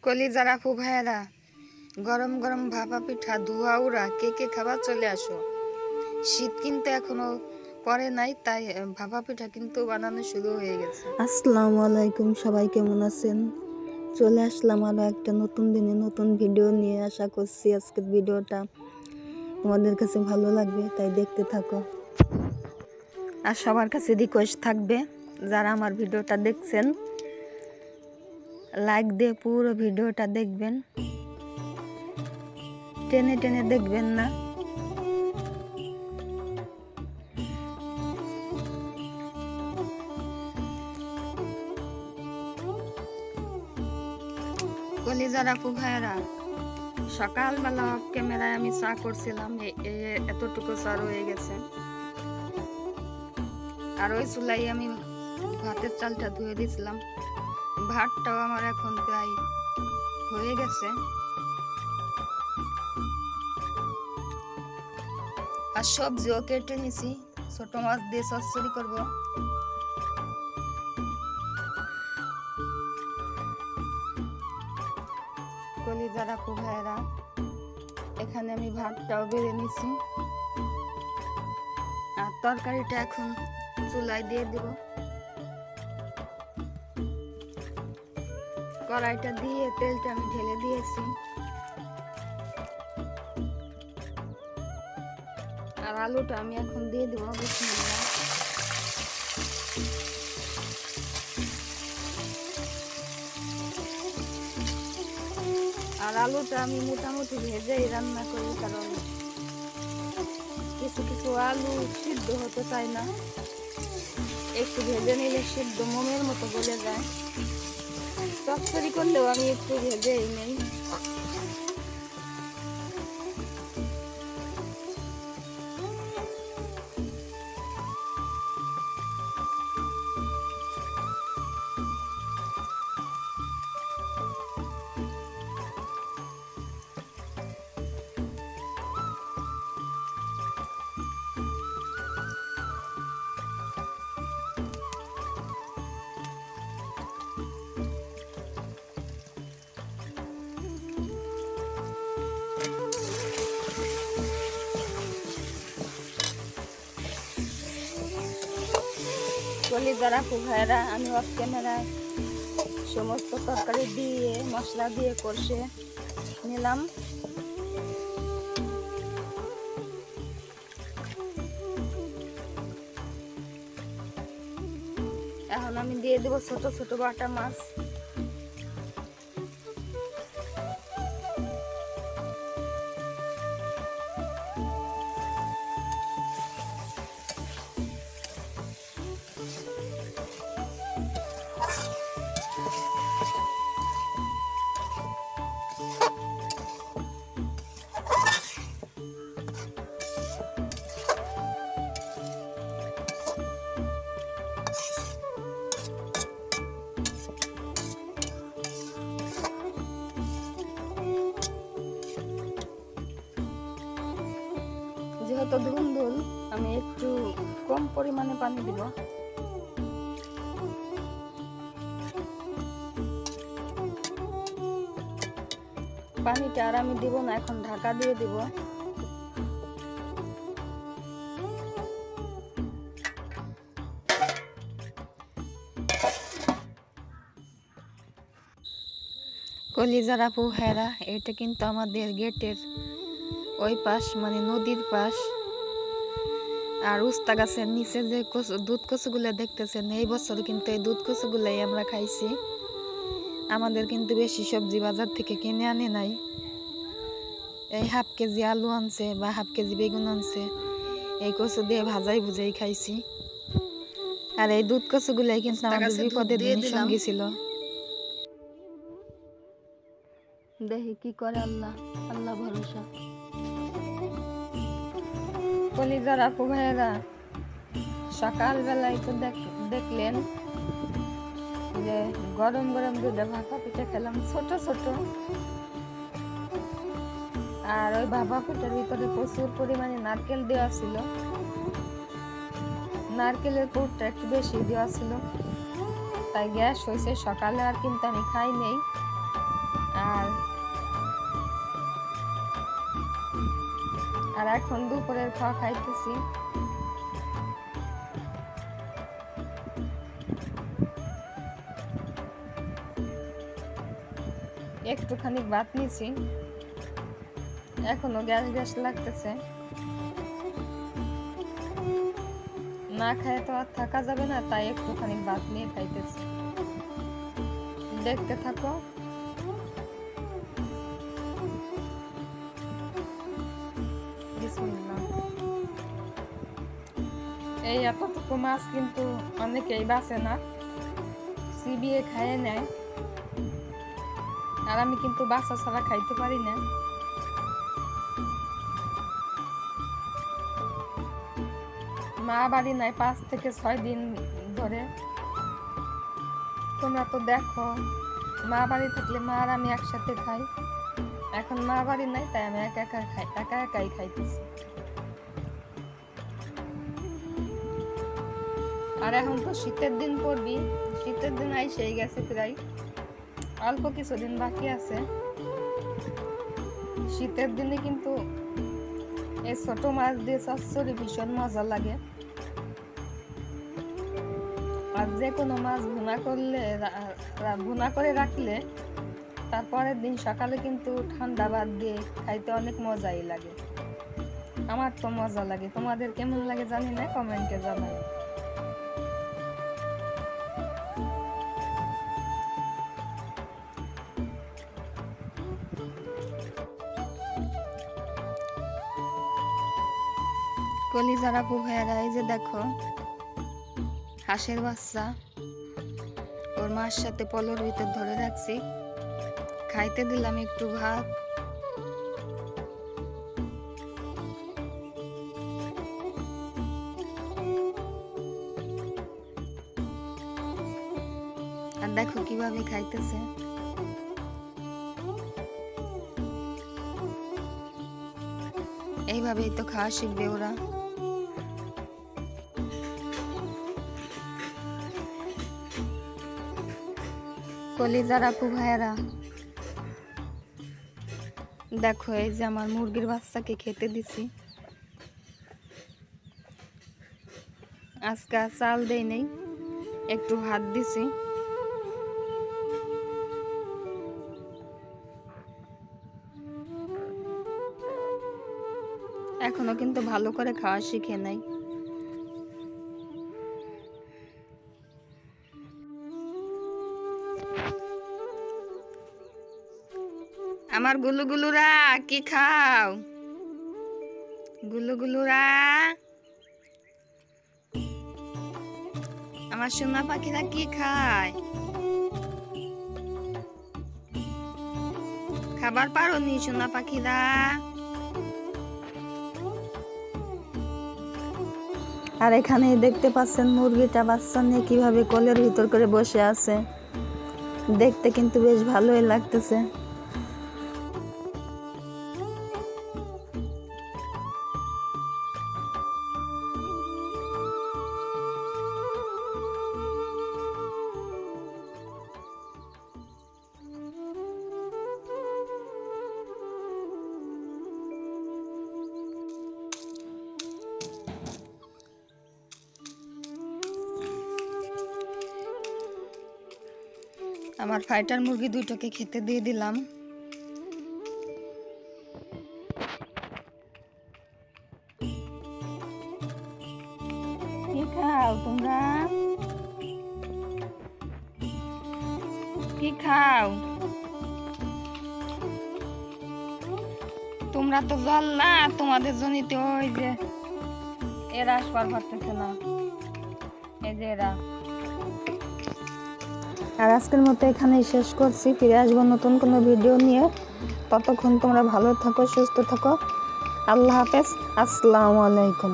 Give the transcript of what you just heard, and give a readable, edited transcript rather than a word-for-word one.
কলিজার আপু ভাইয়েরা, গরম গরম ভাপা পিঠা ধোয়া উড়া কে কে খাবার চলে আসো। শীত কিন্তু এখনো পরে নাই, তাই ভাপা পিঠা কিন্তু বানানো শুরু হয়ে গেছে। আসসালামু আলাইকুম, সবাই কেমন আছেন? চলে আসলাম আরো একটা নতুন দিনে নতুন ভিডিও নিয়ে। আশা করছি আজকের ভিডিওটা তোমাদের কাছে ভালো লাগবে, তাই দেখতে থাকো। আর সবার কাছে রিকোয়েস্ট থাকবে, যারা আমার ভিডিওটা দেখছেন লাইক দিয়ে পুরো ভিডিওটা দেখবেন, টেনে টেনে দেখবেন না। কলিজার আপু ভাইয়েরা, সকালবেলা অফ ক্যামেরায় আমি চা করছিলাম, এতটুকু চা রয়ে গেছে। আর ওই চুলাই আমি ভাতের চালটা ধুয়ে দিয়েছিলাম। ভাতটাও আমার এখন প্রায় হয়ে গেছে। আর সবজিও কেটে নিছি, ছোট মাছ দিয়ে চচ্চড়ি করবো। কলিজার আপু ভাইয়েরা, এখানে আমি ভাতটাও বেড়ে নিছি, আর তরকারিটা এখন চুলায় দিয়ে দিব। কড়াইটা দিয়ে তেলটা আমি ঢেলে দিয়েছি, আর আলুটা আমি এখন দিয়ে দিব। বিসমিল্লাহ। আর আলুটা আমি মোটামুটি ভেজেই রান্না করি, কারণ কিছু কিছু আলু সিদ্ধ হতে চায় না, একটু ভেজে নিলে সিদ্ধ মোমের মতো গলে যায়। চচ্চড়ি করলেও আমি একটু ভেজেই নেই। কলিজার আপু ভাইয়েরা, আমি অফ ক্যামেরায় সমস্ত তরকারি দিয়ে মশলা দিয়ে কষে নিলাম। এখন আমি দিয়ে দেবো ছোট ছোট বাটা মাছ। যেহেতু ধুন্দুল, আমি একটু কম পরিমাণে পানি দিব। পানিটা আর আমি দিব না, এখন ঢাকা দিয়ে দিব। কলিজার আপু ভাইয়েরা, এটা কিন্তু আমাদের গেটের ওই পাশ, মানে নদীর পাশ। আর উস্তা গাছের নিচে যে দুধ কচুগুলো দেখতেছেন, এই বছর কিন্তু এই দুধ কচুগুলাই আমরা খাইছি। আমাদের কিন্তু বেশি সবজি বাজার থেকে কিনে আনে নাই। এই হাফ কেজি আলু আনছে বা হাফ কেজি বেগুন আনছে, এই কচু দিয়ে ভাজাই ভুজাই খাইছি। আর এই দুধ কচুগুলাই কিন্তু আমাদের বিপদের দিনের সঙ্গী ছিল। দেখি কি করে আল্লাহ, আল্লাহ ভরসা। কলিজার আপু ভাইয়েরা, সকালবেলায় তো দেখলেন যে গরম গরম দুধে ভাপা পিঠা খেলাম, ছোট ছোট। আর ওই ভাপা পিঠার ভিতরে প্রচুর পরিমাণে নারকেল দেওয়া ছিল। নারকেলের পুরটা একটু বেশি দেওয়া ছিল, তাই গ্যাস হয়েছে। সকালে আর কিন্তু আমি খাই নেই, এখন দুপুরের খাওয়া খাইতেছি। একটুখানি ভাত নিছি, এখনো গ্যাস গ্যাস লাগতেছে, না খায় তো আর থাকা যাবে না, তাই একটুখানি ভাত নিয়ে খাইতেছি। দেখতে থাকো। বিসমিল্লাহ। এই এতটুকু মাছ কিন্তু অনেকেই বাঁচে না, চিবিয়ে খাইয়ে নেয়, আর আমি কিন্তু বাচ্চা ছাড়া খাইতে পারি না। মা বাড়ি নাই 5 থেকে 6 দিন ধরে। তোমরা তো দেখো, মা বাড়ি থাকলে মা আর আমি একসাথে খাই, এখন মা বাড়ি নাই, তাই আমি একা একাই খাইতেছি। আর এখন তো শীতের দিন পড়বি, শীতের দিন আইসেই গেছে, প্রায় অল্প কিছুদিন বাকি আছে। শীতের দিনে কিন্তু এই ছোট মাছ দিয়ে চচ্চড়ি ভীষণ মজা লাগে। আর যে কোনো মাছ ভুনা করে রাখলে তারপরের দিন সকালে কিন্তু ঠান্ডা ভাত দিয়ে খাইতে অনেক মজাই লাগে। আমার তো মজা লাগে, তোমাদের কেমন লাগে জানি না, কমেন্টে জানাই। কলিজার আপু ভাইয়ারা, এই যে দেখো হাঁসের বাচ্চা, ওর মার সাথে পলোর ভিতর ধরে রাখছি, খাইতে দিলাম একটু ভাত। আর দেখো কিভাবে খাইতেছে। এইভাবেই তো খাওয়া শিখবে ওরা। কলিজার আপু ভাইয়ারা, দেখো এই যে আমার মুরগির বাচ্চাকে খেতে দিছি। আজকে চাল দেই নেই, একটু ভাত দিছি। এখনো কিন্তু ভালো করে খাওয়া শিখে নাই। আমার গুলুগুলুরা কি খাও? গুলুগুলুরা, আমার সোনা পাখিরা কি খায়? খাবার পারোনি সোনা পাখিরা? আর এখানে দেখতে পাচ্ছেন মুরগিটা বাচ্চা নিয়ে কিভাবে কোলের ভিতর করে বসে আছে, দেখতে কিন্তু বেশ ভালোই লাগতেছে। আমার ফাইটার মুরগি দুইটাকে খেতে দিয়ে দিলাম। কি খাও তোমরা? কি খাও তোমরা? তো জল না, তোমাদের জনিতে ওই যে এরা আসবার পারতেছে না, এই যে এরা। আর আজকের মতো এখানেই শেষ করছি, ফিরে আসবো নতুন কোনো ভিডিও নিয়ে। ততক্ষণ তোমরা ভালো থাকো, সুস্থ থাকো। আল্লাহ হাফেজ, আসসালামু আলাইকুম।